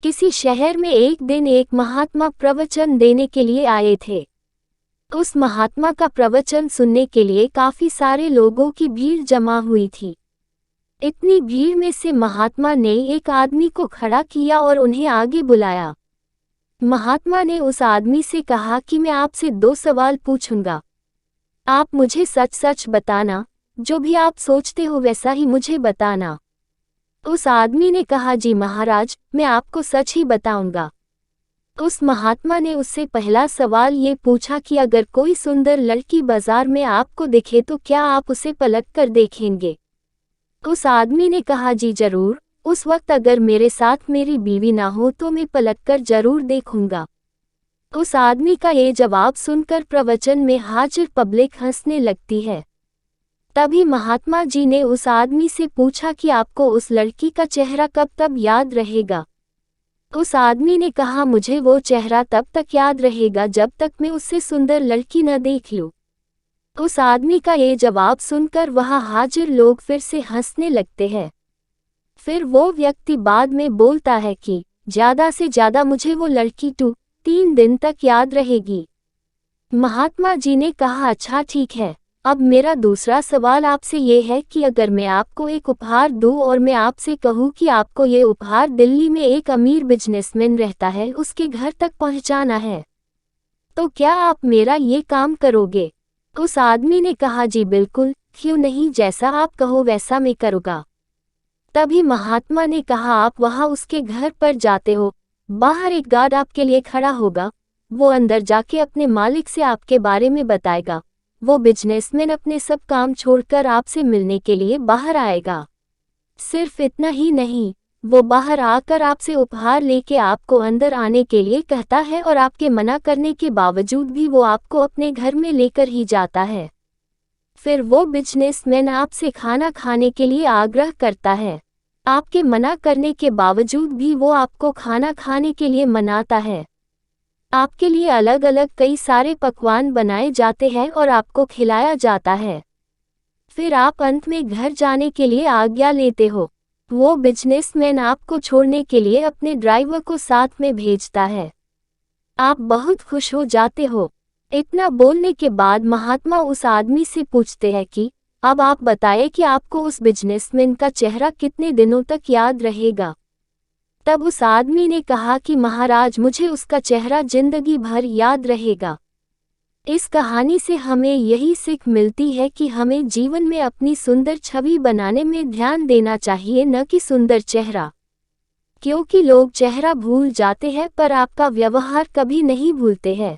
किसी शहर में एक दिन एक महात्मा प्रवचन देने के लिए आए थे। उस महात्मा का प्रवचन सुनने के लिए काफी सारे लोगों की भीड़ जमा हुई थी। इतनी भीड़ में से महात्मा ने एक आदमी को खड़ा किया और उन्हें आगे बुलाया। महात्मा ने उस आदमी से कहा कि मैं आपसे 2 सवाल पूछूंगा। आप मुझे सच सच बताना, जो भी आप सोचते हो वैसा ही मुझे बताना। उस आदमी ने कहा, जी महाराज, मैं आपको सच ही बताऊंगा। उस महात्मा ने उससे पहला सवाल ये पूछा कि अगर कोई सुंदर लड़की बाजार में आपको दिखे तो क्या आप उसे पलट कर देखेंगे? उस आदमी ने कहा, जी जरूर, उस वक्त अगर मेरे साथ मेरी बीवी ना हो तो मैं पलट कर जरूर देखूंगा। उस आदमी का ये जवाब सुनकर प्रवचन में हाजिर पब्लिक हंसने लगती है। तभी महात्मा जी ने उस आदमी से पूछा कि आपको उस लड़की का चेहरा कब तक याद रहेगा? उस आदमी ने कहा, मुझे वो चेहरा तब तक याद रहेगा जब तक मैं उससे सुंदर लड़की न देख लूं। उस आदमी का ये जवाब सुनकर वहां हाजिर लोग फिर से हंसने लगते हैं। फिर वो व्यक्ति बाद में बोलता है कि ज्यादा से ज्यादा मुझे वो लड़की 3 दिन तक याद रहेगी। महात्मा जी ने कहा, अच्छा ठीक है, अब मेरा दूसरा सवाल आपसे ये है कि अगर मैं आपको एक उपहार दूं और मैं आपसे कहूं कि आपको ये उपहार दिल्ली में एक अमीर बिजनेसमैन रहता है उसके घर तक पहुंचाना है, तो क्या आप मेरा ये काम करोगे? उस आदमी ने कहा, जी बिल्कुल, क्यों नहीं, जैसा आप कहो वैसा मैं करूँगा। तभी महात्मा ने कहा, आप वहां उसके घर पर जाते हो, बाहर एक गार्ड आपके लिए खड़ा होगा, वो अंदर जाके अपने मालिक से आपके बारे में बताएगा। वो बिजनेसमैन अपने सब काम छोड़कर आपसे मिलने के लिए बाहर आएगा। सिर्फ इतना ही नहीं, वो बाहर आकर आपसे उपहार लेके आपको अंदर आने के लिए कहता है और आपके मना करने के बावजूद भी वो आपको अपने घर में लेकर ही जाता है। फिर वो बिजनेसमैन आपसे खाना खाने के लिए आग्रह करता है। आपके मना करने के बावजूद भी वो आपको खाना खाने के लिए मनाता है। आपके लिए अलग अलग कई सारे पकवान बनाए जाते हैं और आपको खिलाया जाता है। फिर आप अंत में घर जाने के लिए आज्ञा लेते हो। वो बिजनेसमैन आपको छोड़ने के लिए अपने ड्राइवर को साथ में भेजता है। आप बहुत खुश हो जाते हो। इतना बोलने के बाद महात्मा उस आदमी से पूछते हैं कि अब आप बताएं कि आपको उस बिजनेसमैन का चेहरा कितने दिनों तक याद रहेगा? तब उस आदमी ने कहा कि महाराज, मुझे उसका चेहरा जिंदगी भर याद रहेगा। इस कहानी से हमें यही सीख मिलती है कि हमें जीवन में अपनी सुंदर छवि बनाने में ध्यान देना चाहिए, न कि सुंदर चेहरा। क्योंकि लोग चेहरा भूल जाते हैं पर आपका व्यवहार कभी नहीं भूलते हैं।